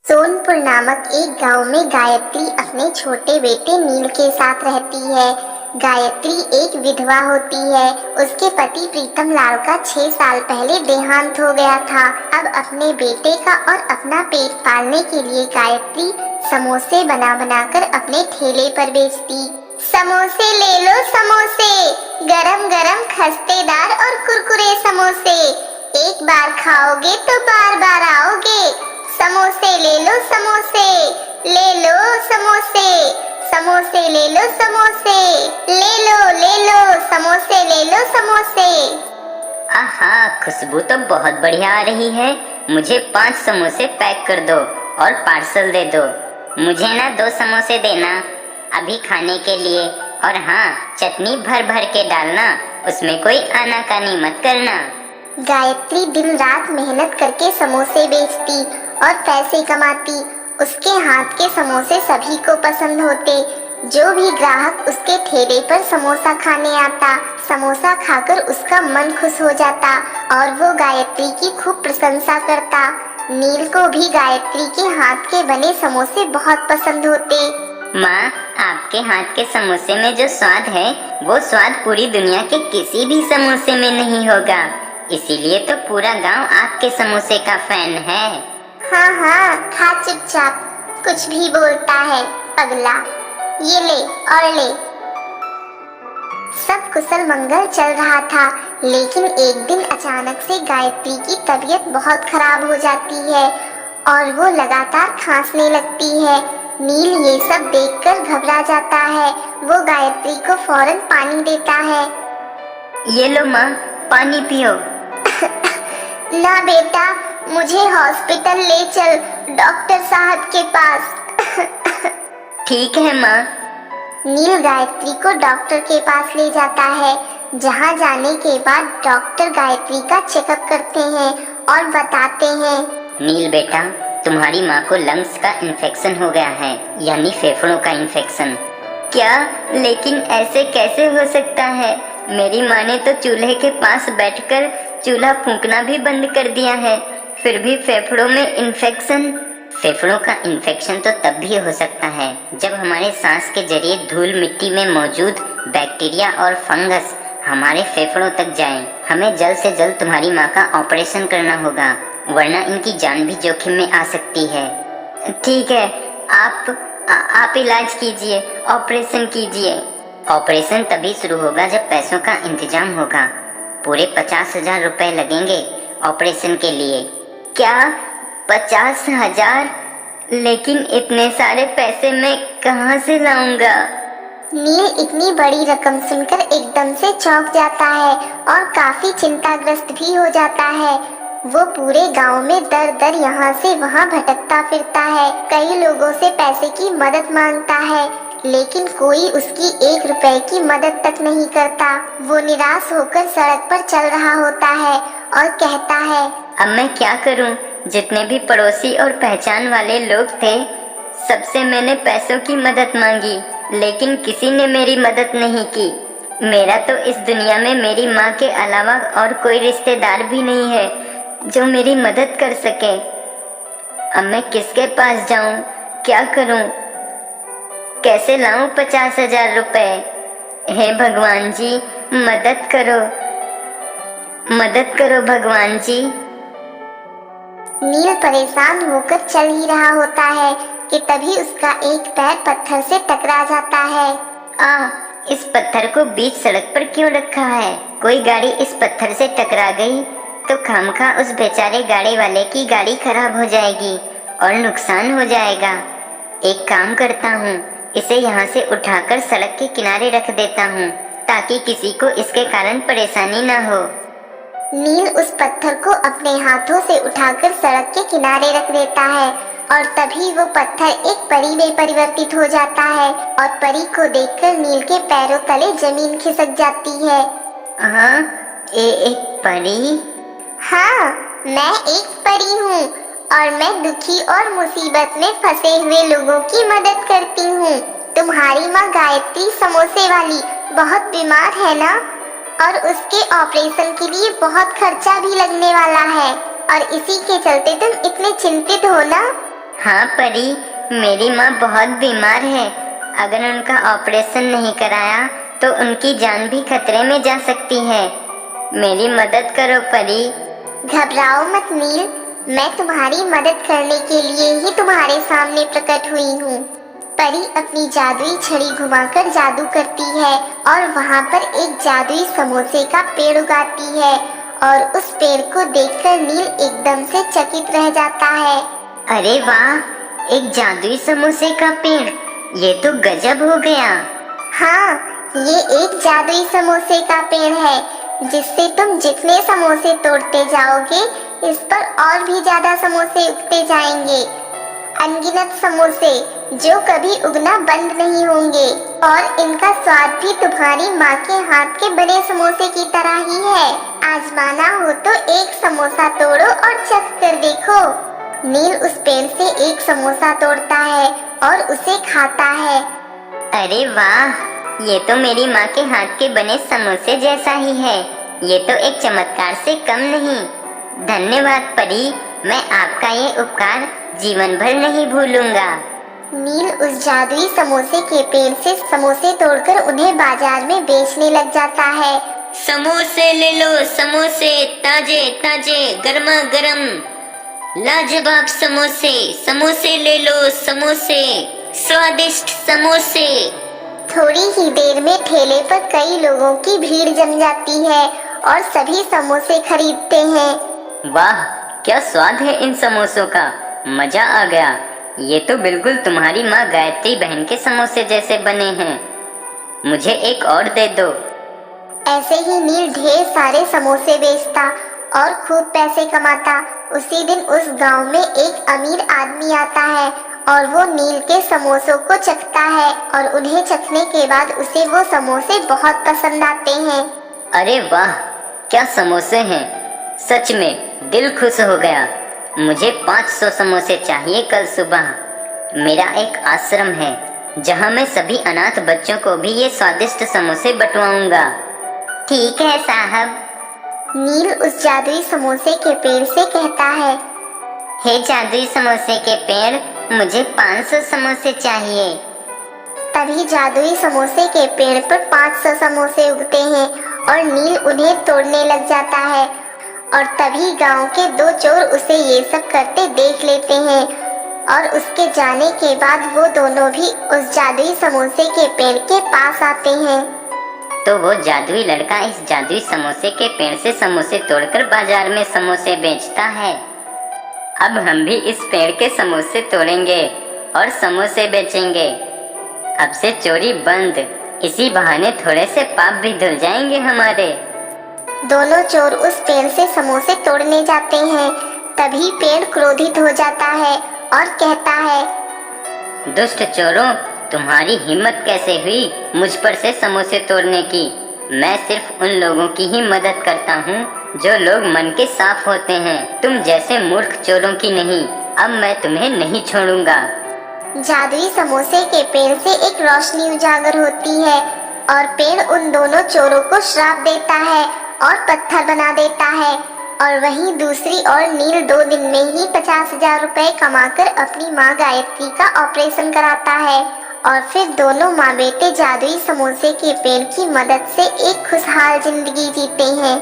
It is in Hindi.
सोनपुर नामक एक गांव में गायत्री अपने छोटे बेटे नील के साथ रहती है। गायत्री एक विधवा होती है। उसके पति प्रीतम लाल का 6 साल पहले देहांत हो गया था। अब अपने बेटे का और अपना पेट पालने के लिए गायत्री समोसे बना बनाकर अपने ठेले पर बेचती। समोसे ले लो समोसे, गरम गरम खस्तेदार और कुरकुरे समोसे, एक बार खाओगे तो बार बार आओगे। समोसे ले लो समोसे, ले लो समोसे, समोसे ले लो समोसे, ले लो समोसे, ले लो समोसे। आहा, खुशबू तो बहुत बढ़िया आ रही है। मुझे 5 समोसे पैक कर दो और पार्सल दे दो। मुझे ना 2 समोसे देना अभी खाने के लिए, और हाँ, चटनी भर भर के डालना, उसमें कोई आनाकानी मत करना। गायत्री दिन रात मेहनत करके समोसे बेचती और पैसे कमाती। उसके हाथ के समोसे सभी को पसंद होते। जो भी ग्राहक उसके ठेले पर समोसा खाने आता, समोसा खाकर उसका मन खुश हो जाता और वो गायत्री की खूब प्रशंसा करता। नील को भी गायत्री के हाथ के बने समोसे बहुत पसंद होते। माँ, आपके हाथ के समोसे में जो स्वाद है, वो स्वाद पूरी दुनिया के किसी भी समोसे में नहीं होगा। इसीलिए तो पूरा गांव आपके समोसे का फैन है। हाँ हाँ, खा चुपचाप, कुछ भी बोलता है पगला। ये ले और ले। सब कुशल मंगल चल रहा था, लेकिन एक दिन अचानक से गायत्री की तबीयत बहुत खराब हो जाती है और वो लगातार खांसने लगती है। नील ये सब देखकर घबरा जाता है। वो गायत्री को फौरन पानी देता है। ये लो माँ, पानी पियो। ना बेटा, मुझे हॉस्पिटल ले चल, डॉक्टर साहब के पास। ठीक है माँ। नील गायत्री को डॉक्टर के पास ले जाता है, जहाँ जाने के बाद डॉक्टर गायत्री का चेकअप करते हैं और बताते हैं, नील बेटा, तुम्हारी माँ को लंग्स का इन्फेक्शन हो गया है, यानी फेफड़ों का इन्फेक्शन। क्या? लेकिन ऐसे कैसे हो सकता है? मेरी माँ ने तो चूल्हे के पास बैठकर चूल्हा फूंकना भी बंद कर दिया है, फिर भी फेफड़ों में इन्फेक्शन। फेफड़ों का इन्फेक्शन तो तब भी हो सकता है जब हमारे सांस के जरिए धूल मिट्टी में मौजूद बैक्टीरिया और फंगस हमारे फेफड़ों तक जाएं। हमें जल्द से जल्द तुम्हारी माँ का ऑपरेशन करना होगा, वरना इनकी जान भी जोखिम में आ सकती है। ठीक है, आप इलाज कीजिए, ऑपरेशन कीजिए। ऑपरेशन तभी शुरू होगा जब पैसों का इंतजाम होगा। पूरे 50,000 रुपए लगेंगे ऑपरेशन के लिए। क्या 50,000? लेकिन इतने सारे पैसे मैं कहाँ से लाऊंगा? नील इतनी बड़ी रकम सुनकर एकदम से चौंक जाता है और काफी चिंताग्रस्त भी हो जाता है। वो पूरे गांव में दर दर यहाँ से वहाँ भटकता फिरता है। कई लोगों से पैसे की मदद मांगता है, लेकिन कोई उसकी 1 रुपए की मदद तक नहीं करता। वो निराश होकर सड़क पर चल रहा होता है और कहता है, अब मैं क्या करूं? जितने भी पड़ोसी और पहचान वाले लोग थे, सबसे मैंने पैसों की मदद मांगी, लेकिन किसी ने मेरी मदद नहीं की। मेरा तो इस दुनिया में मेरी माँ के अलावा और कोई रिश्तेदार भी नहीं है जो मेरी मदद कर सके। अब मैं किसके पास जाऊं? क्या करूं? कैसे लाऊं 50,000 रुपए? हे भगवान जी, मदद करो, मदद करो भगवान जी। नील परेशान होकर चल ही रहा होता है कि तभी उसका एक पैर पत्थर से टकरा जाता है। इस पत्थर को बीच सड़क पर क्यों रखा है? कोई गाड़ी इस पत्थर से टकरा गई तो खामखा उस बेचारे गाड़ी वाले की गाड़ी खराब हो जाएगी और नुकसान हो जाएगा। एक काम करता हूँ, इसे यहाँ से उठाकर सड़क के किनारे रख देता हूँ, ताकि किसी को इसके कारण परेशानी ना हो। नील उस पत्थर को अपने हाथों से उठाकर सड़क के किनारे रख देता है और तभी वो पत्थर एक परी में परिवर्तित हो जाता है और परी को देखकर नील के पैरों तले जमीन खिसक जाती है। हाँ, एक परी? हाँ, मैं एक परी हूँ और मैं दुखी और मुसीबत में फंसे हुए लोगों की मदद करती हूँ। तुम्हारी माँ गायत्री समोसे वाली बहुत बीमार है ना, और उसके ऑपरेशन के लिए बहुत खर्चा भी लगने वाला है, और इसी के चलते तुम इतने चिंतित हो ना। हाँ परी, मेरी माँ बहुत बीमार है। अगर उनका ऑपरेशन नहीं कराया तो उनकी जान भी खतरे में जा सकती है। मेरी मदद करो परी। घबराओ मत नील, मैं तुम्हारी मदद करने के लिए ही तुम्हारे सामने प्रकट हुई हूँ। परी अपनी जादुई छड़ी घुमाकर जादू करती है और वहाँ पर एक जादुई समोसे का पेड़ उगाती है और उस पेड़ को देखकर नील एकदम से चकित रह जाता है। अरे वाह, एक जादुई समोसे का पेड़, ये तो गजब हो गया। हाँ, ये एक जादुई समोसे का पेड़ है जिससे तुम जितने समोसे तोड़ते जाओगे इस पर और भी ज्यादा समोसे उगते जाएंगे। अनगिनत समोसे जो कभी उगना बंद नहीं होंगे और इनका स्वाद भी तुम्हारी माँ के हाथ के बने समोसे की तरह ही है। आजमाना हो तो एक समोसा तोड़ो और चख कर देखो। नील उस पेड़ से एक समोसा तोड़ता है और उसे खाता है। अरे वाह, ये तो मेरी माँ के हाथ के बने समोसे जैसा ही है। ये तो एक चमत्कार से कम नहीं। धन्यवाद परी, मैं आपका ये उपकार जीवन भर नहीं भूलूंगा। नील उस जादुई समोसे के पेड़ से समोसे तोड़कर उन्हें बाजार में बेचने लग जाता है। समोसे ले लो, समोसे ताजे ताजे गर्मा गर्म, लाजवाब समोसे, समोसे ले लो, समोसे स्वादिष्ट समोसे। थोड़ी ही देर में ठेले पर कई लोगों की भीड़ जम जाती है और सभी समोसे खरीदते हैं। वाह, क्या स्वाद है इन समोसों का, मजा आ गया। ये तो बिल्कुल तुम्हारी माँ गायत्री बहन के समोसे जैसे बने हैं। मुझे एक और दे दो। ऐसे ही नील ढेर सारे समोसे बेचता और खूब पैसे कमाता। उसी दिन उस गांव में एक अमीर आदमी आता है और वो नील के समोसों को चखता है और उन्हें चखने के बाद उसे वो समोसे बहुत पसंद आते हैं। अरे वाह, क्या समोसे हैं, सच में दिल खुश हो गया। मुझे 500 समोसे चाहिए कल सुबह। मेरा एक आश्रम है जहाँ मैं सभी अनाथ बच्चों को भी ये स्वादिष्ट समोसे बंटवाऊंगा। ठीक है साहब। नील उस जादुई समोसे के पेड़ से कहता है, हे जादुई समोसे के पेड़, मुझे 500 समोसे चाहिए। तभी जादुई समोसे के पेड़ पर 500 समोसे उगते हैं और नील उन्हें तोड़ने लग जाता है और तभी गांव के 2 चोर उसे ये सब करते देख लेते हैं और उसके जाने के बाद वो दोनों भी उस जादुई समोसे के पेड़ के पास आते हैं। तो वो जादुई लड़का इस जादुई समोसे के पेड़ से समोसे तोड़कर बाजार में समोसे बेचता है। अब हम भी इस पेड़ के समोसे तोड़ेंगे और समोसे बेचेंगे। अब से चोरी बंद। इसी बहाने थोड़े से पाप भी धुल जाएंगे हमारे। दोनों चोर उस पेड़ से समोसे तोड़ने जाते हैं। तभी पेड़ क्रोधित हो जाता है और कहता है, दुष्ट चोरों, तुम्हारी हिम्मत कैसे हुई मुझ पर से समोसे तोड़ने की? मैं सिर्फ उन लोगों की ही मदद करता हूँ जो लोग मन के साफ होते हैं, तुम जैसे मूर्ख चोरों की नहीं। अब मैं तुम्हें नहीं छोड़ूंगा। जादुई समोसे के पेड़ से एक रोशनी उजागर होती है और पेड़ उन दोनों चोरों को श्राप देता है और पत्थर बना देता है। और वहीं दूसरी ओर नील 2 दिन में ही 50,000 रुपए कमाकर अपनी माँ गायत्री का ऑपरेशन कराता है और फिर दोनों माँ बेटे जादुई समोसे के पेड़ की मदद से एक खुशहाल जिंदगी जीते हैं।